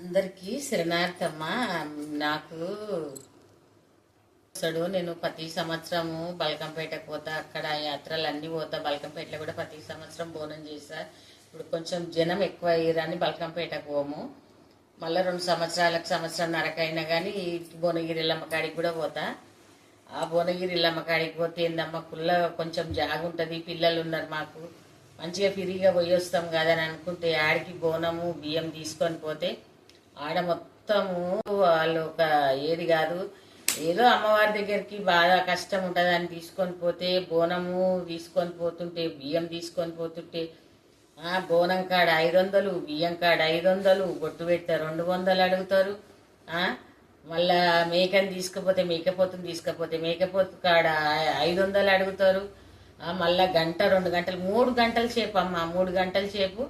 అందరికీ శరణార్థమ్మ. నాకు వస్తాడు. నేను ప్రతి సంవత్సరము బల్కంపేటకు పోతా, అక్కడ యాత్రలు అన్నీ పోతా. బల్కంపేటలో కూడా ప్రతి సంవత్సరం బోనం చేశా. ఇప్పుడు కొంచెం జనం ఎక్కువ అయ్యారని బల్కంపేటకు పోము. మళ్ళీ 2 సంవత్సరాలకు సంవత్సరంన్నరకైనా కానీ భువనగిరి ఇల్లమ్మ కాడికి కూడా పోతా. ఆ భువనగిరి ఇల్లమ్మ కాడికి పోతే ఏందమ్మ కుల్ల కొంచెం జాగుంటుంది, పిల్లలు ఉన్నారు మాకు, మంచిగా ఫ్రీగా పోయి వస్తాం కదా అని అనుకుంటే ఆడికి బోనము బియ్యం తీసుకొని పోతే ఆడ మొత్తము వాళ్ళు ఒక ఏది కాదు, ఏదో అమ్మవారి దగ్గరికి బాగా కష్టం ఉంటుంది అని తీసుకొని పోతే బోనము తీసుకొని పోతుంటే బియ్యం తీసుకొని పోతుంటే బోనం కాడ 500, బియ్యం కాడ 500, బొట్టు పెట్ట 200 అడుగుతారు. మళ్ళా మేకని తీసుకుపోతే మేకపోతుని తీసుకపోతే మేకపోతు కాడ 500 అడుగుతారు. మళ్ళా గంట 2 గంటలు 3 గంటల సేపు అమ్మ, 3 గంటల సేపు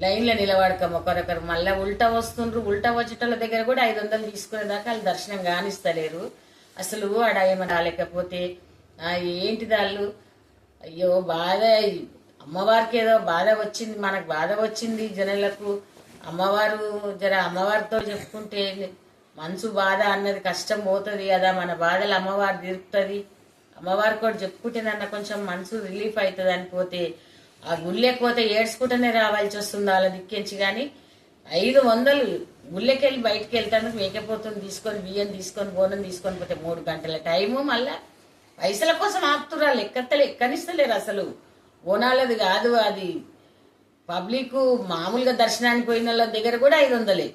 లైన్లో నిలబడకమ్మ ఒకరొకరు. మళ్ళీ ఉల్టా వస్తుండ్రు, ఉల్టా వచ్చేటోళ్ళ దగ్గర కూడా 500 తీసుకునేదాకా వాళ్ళు దర్శనం కానిస్తలేరు. అసలు ఆడ ఏమన్నా రాలేకపోతే ఏంటి వాళ్ళు, అయ్యో బాధ, అమ్మవారికి ఏదో బాధ వచ్చింది, మనకు బాధ వచ్చింది జనులకు. అమ్మవారు అమ్మవారితో చెప్పుకుంటే మనసు బాధ అన్నది కష్టం పోతుంది కదా, మన బాధలు అమ్మవారు తీరుతుంది. అమ్మవారికి కూడా చెప్పుకుంటే నన్న కొంచెం మనసు రిలీఫ్ అవుతుంది అని పోతే ఆ గుళ్ళెకపోతే ఏడ్చుకుంటూనే రావాల్సి వస్తుంది వాళ్ళ దిక్కించి. కానీ 500 గుళ్ళెకెళ్ళి బయటికి వెళ్తానికి మేకపోతుంది తీసుకొని బియ్యం తీసుకొని బోనం తీసుకొని పోతే 3 గంటల టైము. మళ్ళా పైసల కోసం ఆపుతున్నారు, ఎక్కనిస్తలేరు అసలు. బోనాలది కాదు అది, పబ్లిక్ మామూలుగా దర్శనానికి పోయిన వాళ్ళ దగ్గర కూడా 500,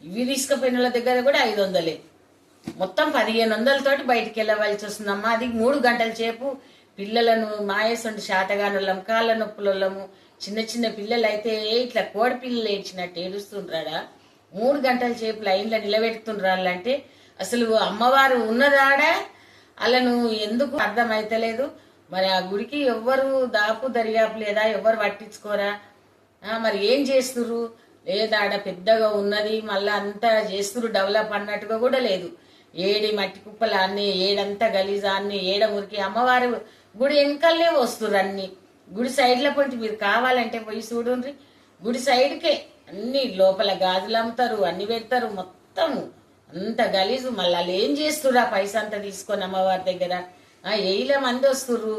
ఇవి తీసుకుపోయిన వాళ్ళ దగ్గర కూడా 500, మొత్తం 1500 తోటి బయటికి వెళ్ళవలసి వస్తుందమ్మా. అది 3 గంటల సేపు పిల్లలను మాయేసండి శాతగానులం, కాళ్ళ నొప్పులము, చిన్న చిన్న పిల్లలు అయితే ఇట్లా కోడి పిల్లలు ఏడ్చినట్టు ఏడుస్తుండ్రాడా. 3 గంటల సేపు లైన్లో నిలబెడుతుండ్రాళ్ళంటే అసలు అమ్మవారు ఉన్నదాడా వాళ్ళను ఎందుకు అర్థమైతలేదు. మరి ఆ గుడికి ఎవ్వరు దాపు దర్యాపు లేదా, ఎవరు పట్టించుకోరా, మరి ఏం చేస్తురు లేదా, ఆడ పెద్దగా ఉన్నది మళ్ళీ అంతా చేస్తురు డెవలప్ అన్నట్టుగా కూడా లేదు. ఏడి మట్టి కుప్పలు అన్ని, ఏడంతా గలీజా అన్ని, ఏడ మురికి అమ్మవారి గుడి వెనకల్లే వస్తురు అన్ని. గుడి సైడ్ల పొంటి మీరు కావాలంటే పోయి చూడండి, గుడి సైడ్కే అన్ని లోపల గాజులు అమ్ముతారు, అన్ని పెడతారు, మొత్తం అంత గలీజు. మళ్ళీ వాళ్ళు ఏం చేస్తురు ఆ పైసా అంతా తీసుకొని అమ్మవారి దగ్గర. 1000 మంది వస్తుర్రు,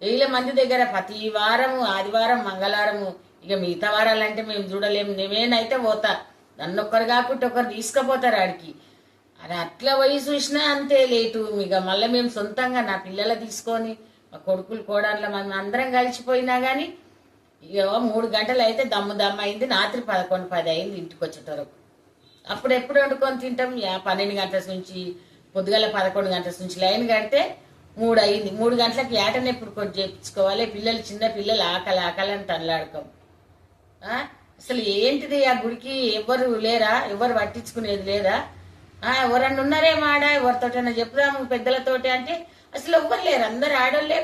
1000 మంది దగ్గర ప్రతి వారము ఆదివారం మంగళవారము, ఇక మిగతా వారాలంటే మేము చూడలేము. నేనైతే పోతా, నన్ను ఒక్కరు కాకుండా ఒకరు తీసుకుపోతారు ఆడికి. అది అట్లా పోయి చూసినా అంతే లేటు. ఇక మళ్ళీ మేము సొంతంగా నా పిల్లలు తీసుకొని మా కొడుకులు కోడన్లో మనం అందరం కలిసిపోయినా కానీ ఇక 3 గంటలు అయితే దమ్ము అయింది. రాత్రి 11-10 అయింది ఇంటికి వచ్చేటరకు. అప్పుడు ఎప్పుడు వండుకొని తింటాం, 12 గంటల నుంచి పొద్దుగల 11 గంటల నుంచి లైన్ కడితే 3 అయింది. 3 గంటలకు ఏటనే ఎప్పుడు కొట్టి చేయించుకోవాలి. పిల్లలు చిన్న పిల్లలు ఆకలి తనలాడకం. అసలు ఏంటిది ఆ గుడికి ఎవరు లేరా, ఎవరు పట్టించుకునేది లేదా, ఎవరన్నా ఉన్నారేమో ఆడ, ఎవరితోటైనా చెప్పుదాము పెద్దలతోటి అంటే అసలు ఎవ్వరు లేరు, అందరు ఆడోళ్ళే.